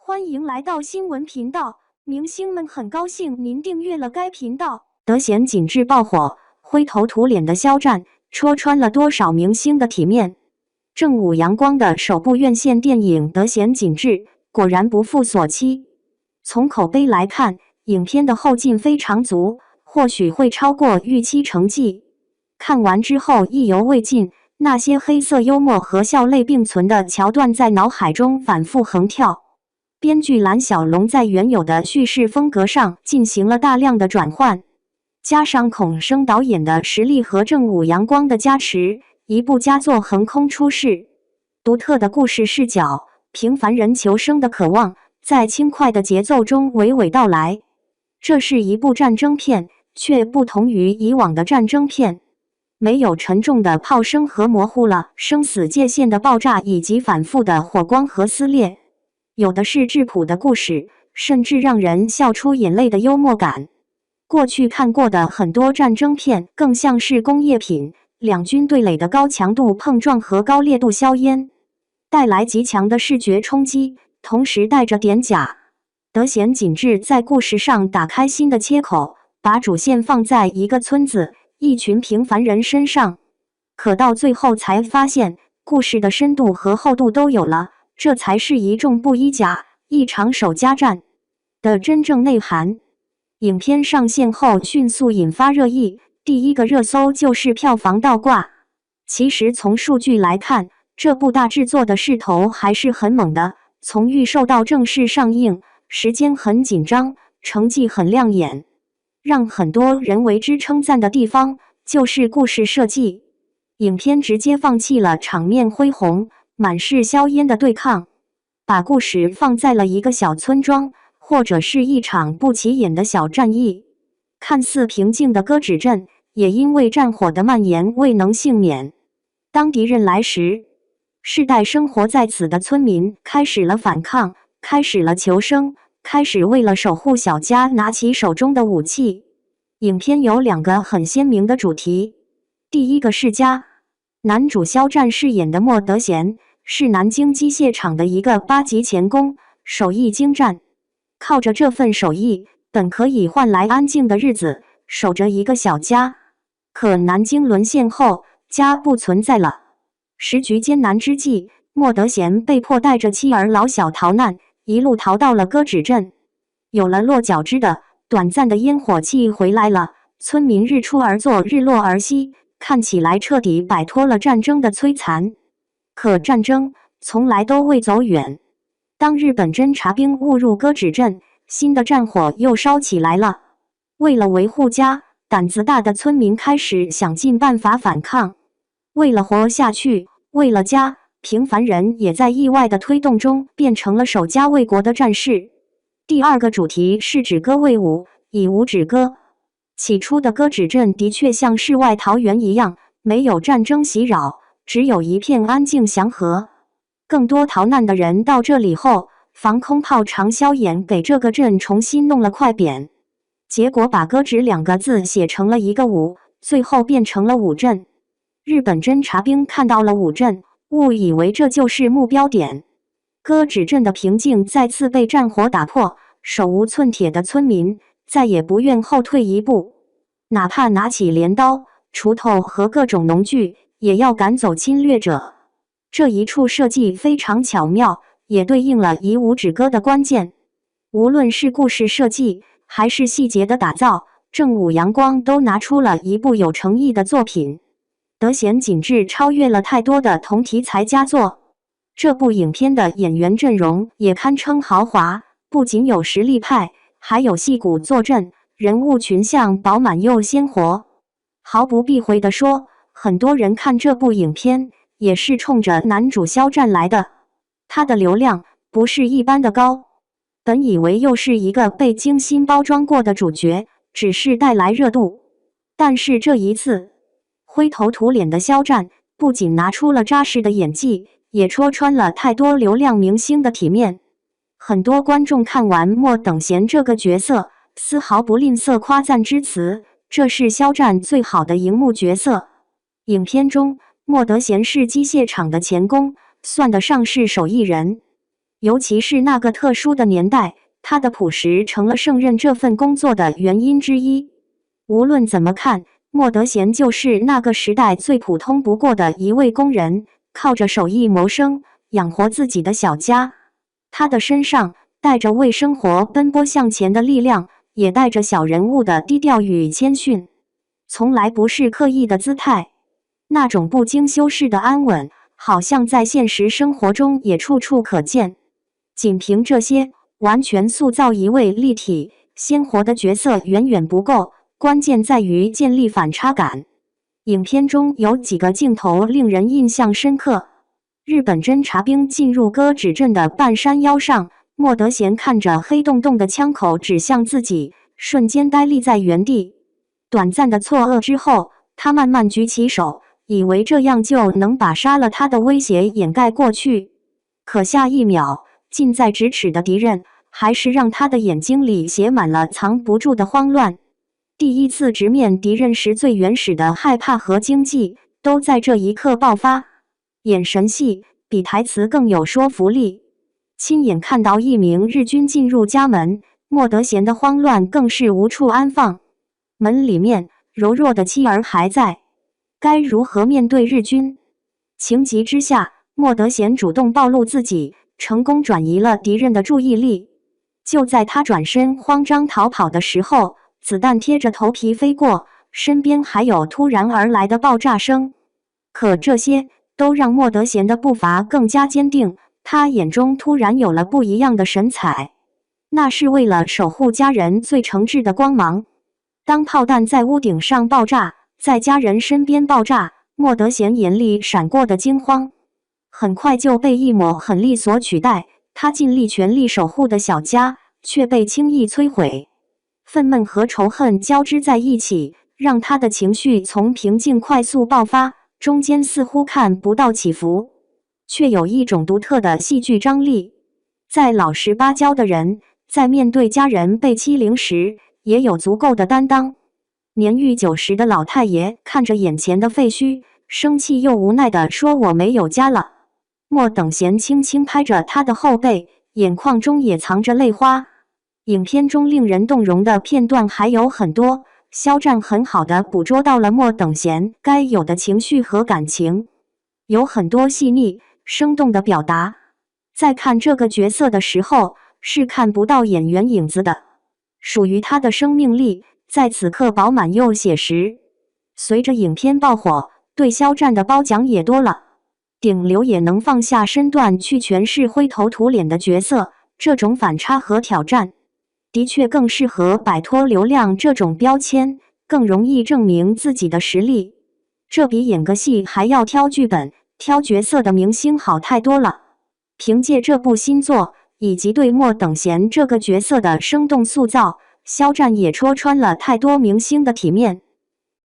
欢迎来到新闻频道，明星们很高兴您订阅了该频道。德贤紧致爆火，灰头土脸的肖战戳穿了多少明星的体面。正午阳光的首部院线电影《德贤紧致》果然不负所期。从口碑来看，影片的后劲非常足，或许会超过预期成绩。看完之后意犹未尽，那些黑色幽默和笑泪并存的桥段在脑海中反复横跳。编剧蓝小龙在原有的叙事风格上进行了大量的转换，加上孔生导演的实力和正午阳光的加持，一部佳作横空出世。独特的故事视角，平凡人求生的渴望，在轻快的节奏中娓娓道来。这是一部战争片，却不同于以往的战争片，没有沉重的炮声和模糊了生死界限的爆炸以及反复的火光和撕裂。有的是质朴的故事，甚至让人笑出眼泪的幽默感。过去看过的很多战争片更像是工业品，两军对垒的高强度碰撞和高烈度硝烟，带来极强的视觉冲击，同时带着点假。德贤紧致在故事上打开新的切口，把主线放在一个村子、一群平凡人身上，可到最后才发现，故事的深度和厚度都有了。这才是一众不衣甲、一场守家战的真正内涵。影片上线后迅速引发热议，第一个热搜就是票房倒挂。其实从数据来看，这部大制作的势头还是很猛的。从预售到正式上映，时间很紧张，成绩很亮眼。让很多人为之称赞的地方，就是故事设计。影片直接放弃了场面恢宏、满是硝烟的对抗，把故事放在了一个小村庄，或者是一场不起眼的小战役。看似平静的歌止镇，也因为战火的蔓延未能幸免。当敌人来时，世代生活在此的村民开始了反抗，开始了求生，开始为了守护小家拿起手中的武器。影片有两个很鲜明的主题，第一个是家。男主肖战饰演的莫德贤是南京机械厂的一个8级钳工，手艺精湛。靠着这份手艺，本可以换来安静的日子，守着一个小家。可南京沦陷后，家不存在了。时局艰难之际，莫德贤被迫带着妻儿老小逃难，一路逃到了歌止镇。有了落脚之的短暂的烟火气回来了，村民日出而作，日落而息。看起来彻底摆脱了战争的摧残，可战争从来都未走远。当日本侦察兵误入歌止镇，新的战火又烧起来了。为了维护家，胆子大的村民开始想尽办法反抗。为了活下去，为了家，平凡人也在意外的推动中变成了守家卫国的战士。第二个主题是止戈卫武，以武止戈。起初的歌止镇的确像世外桃源一样，没有战争袭扰，只有一片安静祥和。更多逃难的人到这里后，防空炮长萧衍给这个镇重新弄了快匾，结果把歌止2个字写成了一个武，最后变成了武镇。日本侦察兵看到了武镇，误以为这就是目标点。歌止镇的平静再次被战火打破，手无寸铁的村民再也不愿后退一步，哪怕拿起镰刀、锄头和各种农具，也要赶走侵略者。这一处设计非常巧妙，也对应了以武止戈的关键。无论是故事设计，还是细节的打造，正午阳光都拿出了一部有诚意的作品。德贤紧致超越了太多的同题材佳作。这部影片的演员阵容也堪称豪华，不仅有实力派，还有戏骨坐镇，人物群像饱满又鲜活。毫不避讳地说，很多人看这部影片也是冲着男主肖战来的。他的流量不是一般的高，本以为又是一个被精心包装过的主角，只是带来热度。但是这一次，灰头土脸的肖战不仅拿出了扎实的演技，也戳穿了太多流量明星的体面。很多观众看完莫等闲这个角色，丝毫不吝啬夸赞之词，这是肖战最好的荧幕角色。影片中，莫德贤是机械厂的钳工，算得上是手艺人。尤其是那个特殊的年代，他的朴实成了胜任这份工作的原因之一。无论怎么看，莫德贤就是那个时代最普通不过的一位工人，靠着手艺谋生，养活自己的小家。他的身上带着为生活奔波向前的力量，也带着小人物的低调与谦逊，从来不是刻意的姿态。那种不经修饰的安稳，好像在现实生活中也处处可见。仅凭这些，完全塑造一位立体、鲜活的角色远远不够，关键在于建立反差感。影片中有几个镜头令人印象深刻。日本侦察兵进入歌指镇的半山腰上，莫德贤看着黑洞洞的枪口指向自己，瞬间呆立在原地。短暂的错愕之后，他慢慢举起手，以为这样就能把杀了他的威胁掩盖过去。可下一秒，近在咫尺的敌人还是让他的眼睛里写满了藏不住的慌乱。第一次直面敌人时最原始的害怕和惊悸，都在这一刻爆发。眼神戏比台词更有说服力。亲眼看到一名日军进入家门，莫德贤的慌乱更是无处安放。门里面柔弱的妻儿还在，该如何面对日军？情急之下，莫德贤主动暴露自己，成功转移了敌人的注意力。就在他转身慌张逃跑的时候，子弹贴着头皮飞过，身边还有突然而来的爆炸声。可这些都让莫德贤的步伐更加坚定，他眼中突然有了不一样的神采，那是为了守护家人最诚挚的光芒。当炮弹在屋顶上爆炸，在家人身边爆炸，莫德贤眼里闪过的惊慌，很快就被一抹狠厉所取代。他尽力全力守护的小家，却被轻易摧毁。愤懑和仇恨交织在一起，让他的情绪从平静快速爆发，中间似乎看不到起伏，却有一种独特的戏剧张力。在老实巴交的人，在面对家人被欺凌时，也有足够的担当。年逾90的老太爷看着眼前的废墟，生气又无奈地说：“我没有家了。”莫等闲轻轻拍着他的后背，眼眶中也藏着泪花。影片中令人动容的片段还有很多，肖战很好地捕捉到了莫等闲该有的情绪和感情，有很多细腻生动的表达。在看这个角色的时候，是看不到演员影子的，属于他的生命力在此刻饱满又写实。随着影片爆火，对肖战的褒奖也多了。顶流也能放下身段去诠释灰头土脸的角色，这种反差和挑战，的确更适合摆脱流量这种标签，更容易证明自己的实力。这比演个戏还要挑剧本、挑角色的明星好太多了。凭借这部新作，以及对莫等闲这个角色的生动塑造，肖战也戳穿了太多明星的体面。